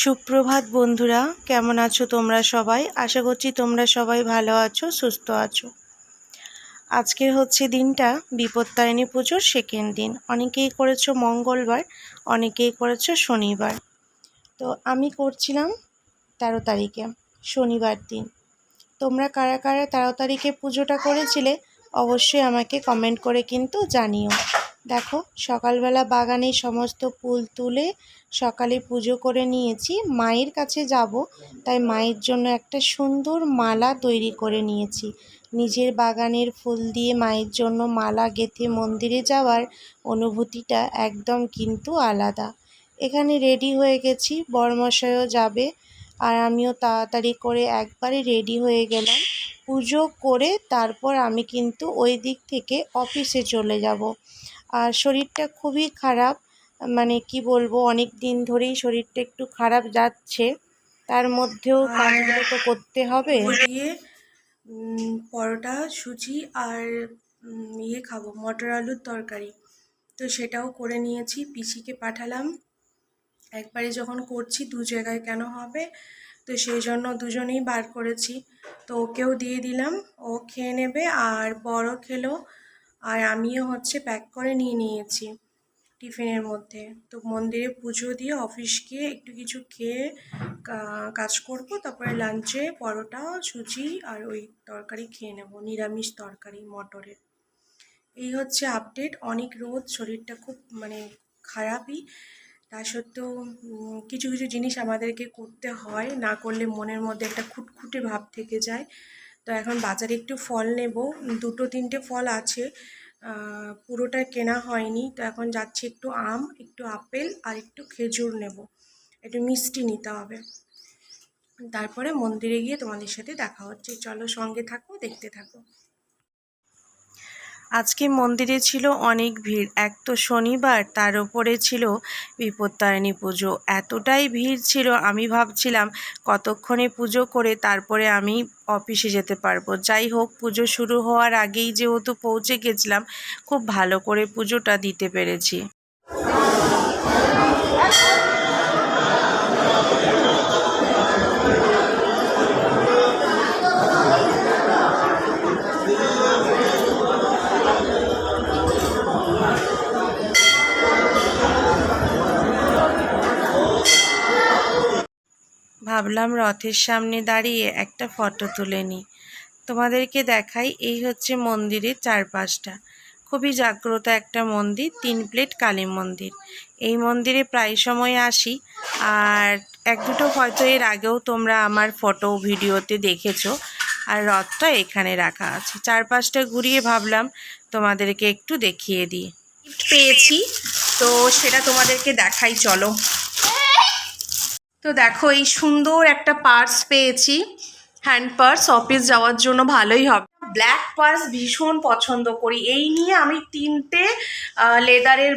সুপ্রভাত বন্ধুরা, কেমন আছো তোমরা সবাই? আশা করছি তোমরা সবাই ভালো আছো, সুস্থ আছো। আজকের হচ্ছে দিনটা বিপত্তারিণী পুজোর সেকেন্ড দিন। অনেকেই করেছো মঙ্গলবার, অনেকেই করেছো শনিবার। তো আমি করছিলাম 13 তারিখে, শনিবার দিন। তোমরা কারা কারা 13 তারিখে পুজোটা করেছিলে অবশ্যই আমাকে কমেন্ট করে কিন্তু জানিও। দেখো, সকালবেলা বাগানে সমস্ত ফুল তুলে সকালে পুজো করে নিয়েছি। মায়ের কাছে যাব, তাই মায়ের জন্য একটা সুন্দর মালা তৈরি করে নিয়েছি। নিজের বাগানের ফুল দিয়ে মায়ের জন্য মালা গেঁথে মন্দিরে যাওয়ার অনুভূতিটা একদম কিন্তু আলাদা। এখানে রেডি হয়ে গেছি, বরমশাইও যাবে আর আমিও তাড়াতাড়ি করে একবারে রেডি হয়ে গেলাম। পুজো করে তারপর আমি কিন্তু ওই দিক থেকে অফিসে চলে যাব। আর শরীরটা খুবই খারাপ, মানে কি বলবো, অনেক দিন ধরেই শরীরটা একটু খারাপ যাচ্ছে। তার মধ্যেও কাজগুলো তো করতে হবে। দিয়ে পরোটা, সুজি আর খাবো, মটর আলুর তরকারি। তো সেটাও করে নিয়েছি, পিসিকে পাঠালাম। একবারে যখন করছি দু জায়গায় কেন হবে, তো সেই জন্য দুজনেই বার করেছি। তো ওকেও দিয়ে দিলাম, ও খেয়ে নেবে আর বড় খেলো। আর আমিও হচ্ছে প্যাক করে নিয়ে নিয়েছি টিফিনের মধ্যে। তো মন্দিরে পুজো দিয়ে অফিস গিয়ে একটু কিছু খেয়ে কাজ করব, তারপরে লাঞ্চে পরোটা, সুজি আর ওই তরকারি খেয়ে নেব, নিরামিষ তরকারি মটরের। এই হচ্ছে আপডেট। অনেক রোদ, শরীরটা খুব মানে খারাপই। তা সত্ত্বেও কিছু কিছু জিনিস আমাদেরকে করতে হয়, না করলে মনের মধ্যে একটা খুঁটখুটে ভাব থেকে যায়। তো এখন বাজারে একটু ফল নেব, 2-3টে ফল আছে, পুরোটা কেনা হয়নি। তো এখন যাচ্ছি, একটু আম, একটু আপেল আর একটু খেজুর নেব, একটু মিষ্টি নিতে হবে। তারপরে মন্দিরে গিয়ে তোমাদের সাথে দেখা হচ্ছে। চলো, সঙ্গে থাকো, দেখতে থাকো। আজকে মন্দিরে ছিল অনেক ভিড়। এক তো শনিবার, তার উপরে ছিল বিপত্তারিণী পুজো। এতটাই ভিড় ছিল, আমি ভাবছিলাম কতক্ষণে পুজো করে তারপরে আমি অফিসে যেতে পারবো। যাই হোক, পুজো শুরু হওয়ার আগেই যেহেতু পৌঁছে গেছিলাম, খুব ভালো করে পুজোটা দিতে পেরেছি। ভাবলাম রথের সামনে দাঁড়িয়ে একটা ফটো তুলে নিই, তোমাদেরকে দেখাই। এই হচ্ছে মন্দিরের চারপাশটা। খুবই জাগ্রত একটা মন্দির, 3 প্লেট কালী মন্দির। এই মন্দিরে প্রায় সময় আসি, আর 1-2টো হয়তো এর আগেও তোমরা আমার ফটো ভিডিওতে দেখেছো। আর রথটা এখানে রাখা আছে। চারপাশটা ঘুরিয়ে ভাবলাম তোমাদেরকে একটু দেখিয়ে দিই। গিফট পেয়েছি, তো সেটা তোমাদেরকে দেখাই, চলো। তো দেখো, এই সুন্দর একটা পার্স পেয়েছি, হ্যান্ড পার্স, অফিস যাওয়ার জন্য ভালোই হবে। ব্ল্যাক পার্স ভীষণ পছন্দ করি। এই নিয়ে আমি 3টে লেদারের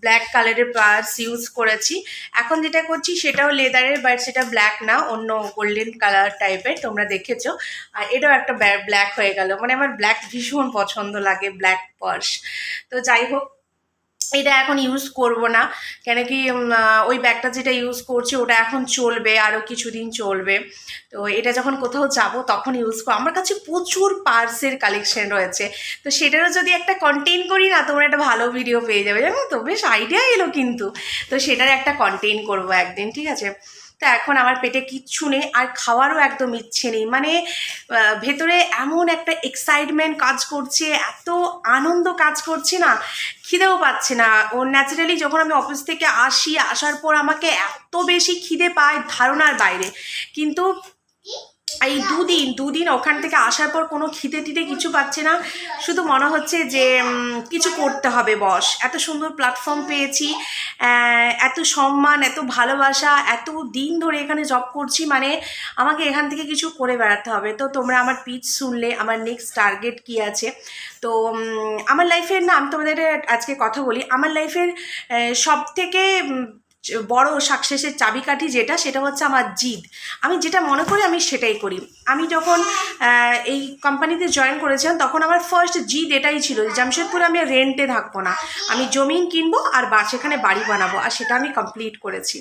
ব্ল্যাক কালারের পার্স ইউজ করেছি। এখন যেটা করছি সেটাও লেদারের, বাট সেটা ব্ল্যাক না, অন্য গোল্ডেন কালার টাইপের, তোমরা দেখেছো। আর এটাও একটা ব্ল্যাক হয়ে গেল, মানে আমার ব্ল্যাক ভীষণ পছন্দ লাগে, ব্ল্যাক পার্স। তো যাই হোক, এটা এখন ইউজ করব না, কেন কি ওই ব্যাগটা যেটা ইউজ করছি ওটা এখন চলবে, আরও কিছুদিন চলবে। তো এটা যখন কোথাও যাব তখন ইউজ করব। আমার কাছে প্রচুর পার্সের কালেকশন রয়েছে, তো সেটারও যদি একটা কন্টেন্ট করি না, তোমরা একটা ভালো ভিডিও পেয়ে যাবে, জানো তো, বেশ আইডিয়া এলো কিন্তু। তো সেটার একটা কন্টেন্ট করব একদিন, ঠিক আছে। তো এখন আমার পেটে কিচ্ছু নেই, আর খাওয়ারও একদম ইচ্ছে নেই। মানে ভেতরে এমন একটা এক্সাইটমেন্ট কাজ করছে, এত আনন্দ কাজ করছে না, খিদেও পাচ্ছে না। ও ন্যাচারালি যখন আমি অফিস থেকে আসি, আসার পর আমাকে এত বেশি খিদে পায়, ধারণার বাইরে। কিন্তু এই দুদিন ওখান থেকে আসার পর কোনো খিদে টিদে কিছু পাচ্ছে না, শুধু মনে হচ্ছে যে কিছু করতে হবে বস। এত সুন্দর প্ল্যাটফর্ম পেয়েছি, এত সম্মান, এত ভালোবাসা, এত দিন ধরে এখানে জব করছি, মানে আমাকে এখান থেকে কিছু করে বেড়াতে হবে। তো তোমরা আমার পিচ শুনলে, আমার নেক্সট টার্গেট কী আছে। তো আমার লাইফের না, আমি তোমাদের আজকে কথা বলি, আমার লাইফের সব থেকে বড় সাকসেসের চাবিকাঠি যেটা, সেটা হচ্ছে আমার জিদ। আমি যেটা মনে করি আমি সেটাই করি। আমি যখন এই কোম্পানিতে জয়েন করেছিলাম তখন আমার ফার্স্ট জিদ এটাই ছিল, জামশেদপুরে আমি রেন্টে থাকবো না, আমি জমিন কিনবো আর সেখানে বাড়ি বানাবো, আর সেটা আমি কমপ্লিট করেছি।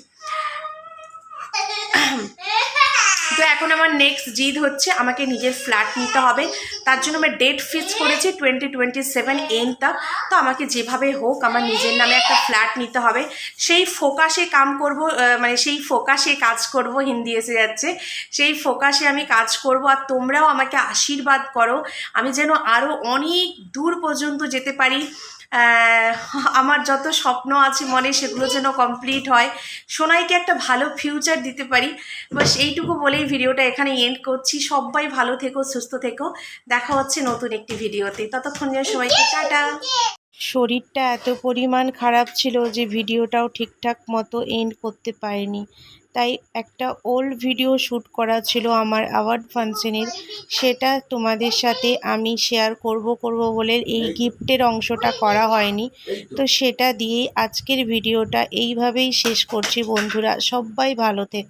তো এখন আমার নেক্সট জিদ হচ্ছে আমাকে নিজের ফ্ল্যাট নিতে হবে। তার জন্য আমি ডেট ফিক্স করেছি 2027 এন্ড তক। তো আমাকে যেভাবে হোক আমার নিজের নামে একটা ফ্ল্যাট নিতে হবে। সেই ফোকাসে কাম করব, মানে সেই ফোকাসে কাজ করব, হিন্দি এসে যাচ্ছে, সেই ফোকাসে আমি কাজ করব। আর তোমরাও আমাকে আশীর্বাদ করো আমি যেন আরও অনেক দূর পর্যন্ত যেতে পারি। আমার যত স্বপ্ন আছে মনে সেগুলো যেন কমপ্লিট হয়, সোনাইকে একটা ভালো ফিউচার দিতে পারি। বাস এইটুকু বলেই ভিডিওটা এখানে এন্ড করছি। সবাই ভালো থেকো, সুস্থ থেকো, দেখা হচ্ছে নতুন একটি ভিডিওতে। ততক্ষণ যেন সবাইকে টাটা। শরীরটা এত পরিমাণ খারাপ ছিল যে ভিডিওটাও ঠিকঠাক মতো এন্ড করতে পারিনি। তাই একটা ওল্ড ভিডিও শ্যুট করা ছিল আমার অ্যাওয়ার্ড ফাংশনের, সেটা তোমাদের সাথে আমি শেয়ার করব বলে এই গিফটের অংশটা করা হয়নি। তো সেটা দিয়েই আজকের ভিডিওটা এইভাবেই শেষ করছি বন্ধুরা। সবাই ভালো থেকো।